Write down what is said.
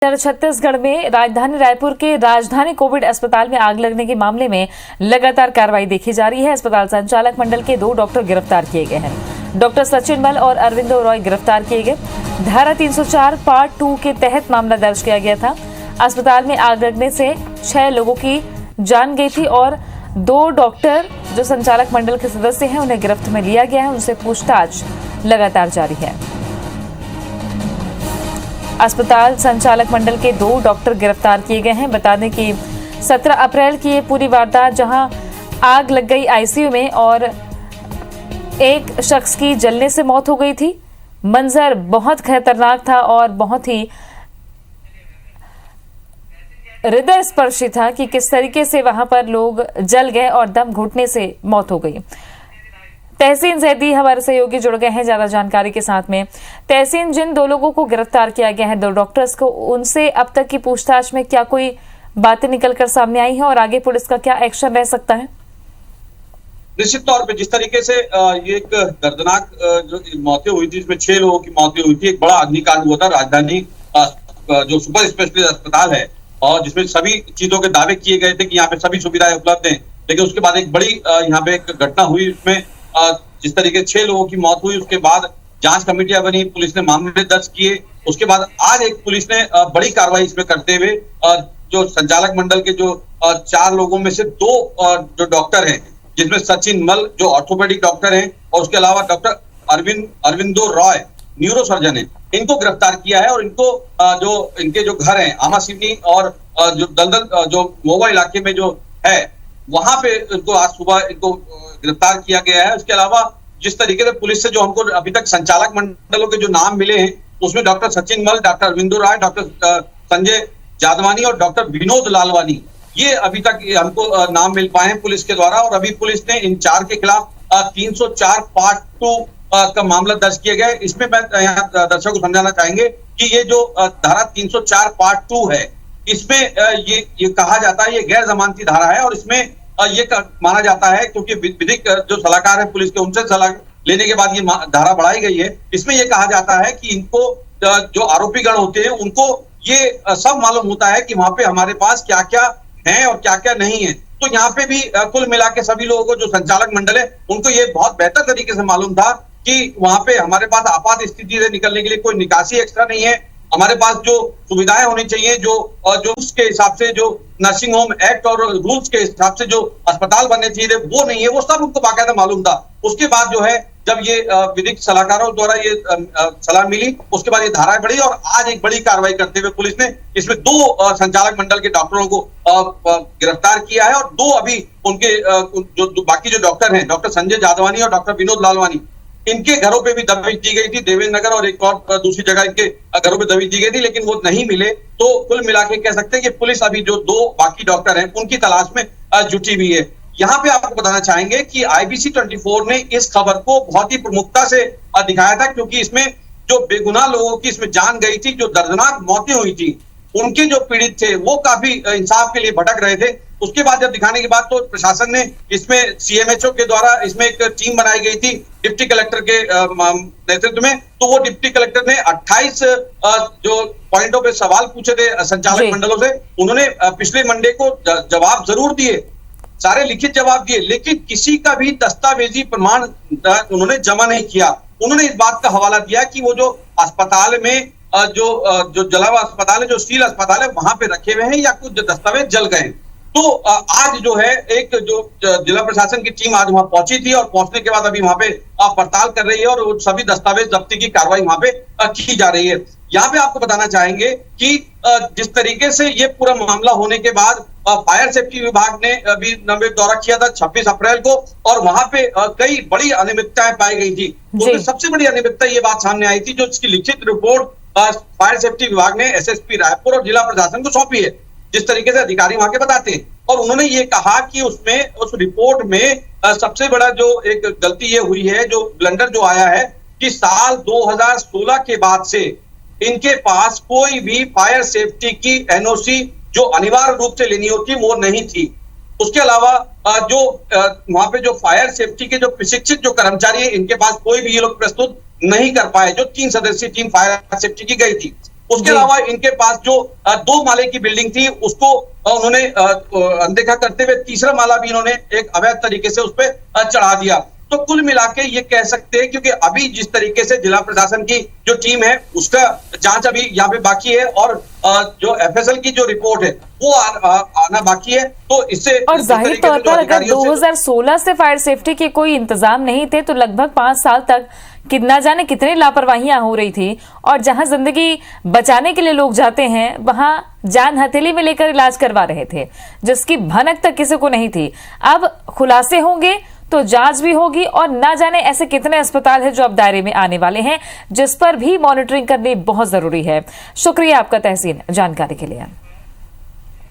छत्तीसगढ़ में राजधानी रायपुर के राजधानी कोविड अस्पताल में आग लगने के मामले में लगातार कार्रवाई देखी जा रही है। अस्पताल संचालक मंडल के 2 डॉक्टर गिरफ्तार किए गए हैं। डॉक्टर सचिन मल और अरविंदो रॉय गिरफ्तार किए गए। धारा 304 पार्ट 2 के तहत मामला दर्ज किया गया था। अस्पताल में आग लगने से 6 लोगों की जान गई थी और 2 डॉक्टर जो संचालक मंडल के सदस्य हैं उन्हें गिरफ्त में लिया गया है। उनसे पूछताछ लगातार जारी है। अस्पताल संचालक मंडल के 2 डॉक्टर गिरफ्तार किए गए हैं। बता दें कि 17 अप्रैल की ये पूरी वारदात जहां आग लग गई आईसीयू में और एक शख्स की जलने से मौत हो गई थी। मंजर बहुत खतरनाक था और बहुत ही हृदय स्पर्शी था कि किस तरीके से वहां पर लोग जल गए और दम घुटने से मौत हो गई। तहसीन जैदी हमारे सहयोगी जुड़ गए हैं ज्यादा जानकारी के साथ में। तहसीन, जिन 2 लोगों को गिरफ्तार किया गया है, 2 डॉक्टर्स को, उनसे अब तक की पूछताछ में क्या कोई बातें निकलकर सामने आई हैं और आगे पुलिस का क्या एक्शन रह सकता है? निश्चित तौर पे जिस तरीके से ये एक दर्दनाक जो मौतें हुई थी, इसमें 6 लोगों की मौतें हुई थी। एक बड़ा अग्निकांड हुआ था राजधानी जो सुपर स्पेशलिस्ट अस्पताल है और जिसमें सभी चीजों के दावे किए गए थे कि यहाँ पे सभी सुविधाएं उपलब्ध हैं। लेकिन उसके बाद एक बड़ी यहाँ पे एक घटना हुई, उसमें जिस तरीके 6 लोगों की मौत हुई। उसके बाद जांच कमेटियां बनी, पुलिस ने मामले दर्ज किए। उसके बाद आज एक पुलिस ने बड़ी कार्रवाई इसमें करते हुए जो संचालक मंडल के जो 4 लोगों में से 2 जो डॉक्टर हैं, जिसमें सचिन मल जो ऑर्थोपेडिक डॉक्टर हैं और उसके अलावा doctor Aurobindo Roy neuro surgeon है, इनको गिरफ्तार किया है। और इनको जो इनके जो घर है आमा सिवनी और जो दलदल जो मोवा इलाके में जो है वहां पे इनको आज सुबह इनको गिरफ्तार किया गया है। उसके अलावा जिस तरीके से पुलिस से जो हमको अभी तक संचालक मंडलों के जो नाम मिले हैं, उसमें डॉक्टर सचिन मल, डॉक्टर अरविंदो राय, डॉक्टर संजय जादवानी और डॉक्टर विनोद लालवानी, ये अभी तक हमको नाम मिल पाए हैं पुलिस के द्वारा। और अभी पुलिस ने इन 4 के खिलाफ 304 पार्ट 2 का मामला दर्ज किया गया है। इसमें मैं यहाँ दर्शकों को समझाना चाहेंगे कि ये जो धारा 304 पार्ट 2 है, इसमें ये कहा जाता है, ये गैर जमानती धारा है और इसमें ये माना जाता है क्योंकि विधिक जो सलाहकार है पुलिस के, उनसे सलाह लेने के बाद ये धारा बढ़ाई गई है। इसमें ये कहा जाता है कि इनको जो आरोपी गण होते हैं उनको ये सब मालूम होता है कि वहां पे हमारे पास क्या क्या है और क्या क्या नहीं है। तो यहाँ पे भी कुल मिला के सभी लोगों को जो संचालक मंडल है उनको ये बहुत बेहतर तरीके से मालूम था कि वहां पे हमारे पास आपात स्थिति से निकलने के लिए कोई निकासी एक्स्ट्रा नहीं है। हमारे पास जो सुविधाएं होनी चाहिए, जो उसके हिसाब से जो नर्सिंग होम एक्ट और रूल्स के हिसाब से जो अस्पताल बनने चाहिए वो नहीं है, वो सब उनको बाकायदा मालूम था। उसके बाद जो है जब ये विधिक सलाहकारों द्वारा ये सलाह मिली, उसके बाद ये धाराएं बढ़ी और आज एक बड़ी कार्रवाई करते हुए पुलिस ने इसमें 2 संचालक मंडल के डॉक्टरों को गिरफ्तार किया है। और 2 अभी उनके जो बाकी जो डॉक्टर हैं, डॉक्टर संजय जादवानी और डॉक्टर विनोद लालवानी, इनके घरों पे भी दबिश दी गई थी। देवेंद्र नगर और एक और दूसरी जगह इनके घरों पे दबिश दी गई थी, लेकिन वो नहीं मिले। तो कुल मिला के कह सकते हैं कि पुलिस अभी जो 2 बाकी डॉक्टर हैं उनकी तलाश में जुटी हुई है। यहाँ पे आपको बताना चाहेंगे कि IBC 24 ने इस खबर को बहुत ही प्रमुखता से दिखाया था, क्योंकि इसमें जो बेगुनाह लोगों की इसमें जान गई थी, जो दर्दनाक मौतें हुई थी, उनके जो पीड़ित थे वो काफी इंसाफ के लिए भटक रहे थे। उसके बाद जब दिखाने के बाद तो प्रशासन ने इसमें CMHO के द्वारा इसमें एक टीम बनाई गई थी डिप्टी कलेक्टर के नेतृत्व में। तो वो डिप्टी कलेक्टर ने 28 जो पॉइंटों पे सवाल पूछे थे संचालक मंडलों से, उन्होंने पिछले मंडे को जवाब जरूर दिए, सारे लिखित जवाब दिए, लेकिन किसी का भी दस्तावेजी प्रमाण उन्होंने जमा नहीं किया। उन्होंने इस बात का हवाला दिया कि वो जो अस्पताल में जो जला हुआ अस्पताल है, जो स्टील अस्पताल है, वहां पे रखे हुए हैं या कुछ दस्तावेज जल गए। तो आज जो है एक जो जिला प्रशासन की टीम आज वहां पहुंची थी और पहुंचने के बाद अभी वहां पे पड़ताल कर रही है और सभी दस्तावेज जब्ती की कार्रवाई वहां पे की जा रही है। यहाँ पे आपको बताना चाहेंगे कि जिस तरीके से ये पूरा मामला होने के बाद फायर सेफ्टी विभाग ने अभी दौरा किया था 26 अप्रैल को और वहां पे कई बड़ी अनियमितताएं पाई गई थी। उसमें सबसे बड़ी अनियमितता ये बात सामने आई थी, जो इसकी लिखित रिपोर्ट फायर सेफ्टी विभाग ने SSP रायपुर और जिला प्रशासन को सौंपी है, जिस तरीके से अधिकारी वहां के बताते हैं। और उन्होंने ये कहा कि उसमें उस रिपोर्ट में सबसे बड़ा जो एक गलती ये हुई है, जो ब्लंडर जो आया है, कि साल 2016 के बाद से इनके पास कोई भी फायर सेफ्टी की NOC जो अनिवार्य रूप से लेनी होती वो नहीं थी। उसके अलावा जो वहां पे जो फायर सेफ्टी के जो प्रशिक्षित जो कर्मचारी है, इनके पास कोई भी ये लोग प्रस्तुत नहीं कर पाए, जो 3 सदस्यीय टीम फायर सेफ्टी की गई थी। उसके जी। अलावा इनके पास जो 2 माले की बिल्डिंग थी उसको उन्होंने अनदेखा करते हुए तीसरा माला भी इन्होंने एक अवैध तरीके से उस पर चढ़ा दिया। तो कुल मिला के ये कह सकते हैं, क्योंकि अभी जिस तरीके से जिला प्रशासन की जो टीम है उसका जांच अभी यहाँ पे बाकी है और जो एफएसएल की जो रिपोर्ट है वो आना बाकी है। तो इससे और जाहिर तौर पर अगर 2016 से फायर सेफ्टी के कोई इंतजाम नहीं थे तो लगभग 5 साल तक कितना जाने कितनी लापरवाहियां हो रही थी, और जहां जिंदगी बचाने के लिए लोग जाते हैं वहां जान हथेली में लेकर इलाज करवा रहे थे, जिसकी भनक तक किसी को नहीं थी। अब खुलासे होंगे तो जांच भी होगी और ना जाने ऐसे कितने अस्पताल हैं जो अब दायरे में आने वाले हैं, जिस पर भी मॉनिटरिंग करनी बहुत जरूरी है। शुक्रिया आपका तहसीन जानकारी के लिए।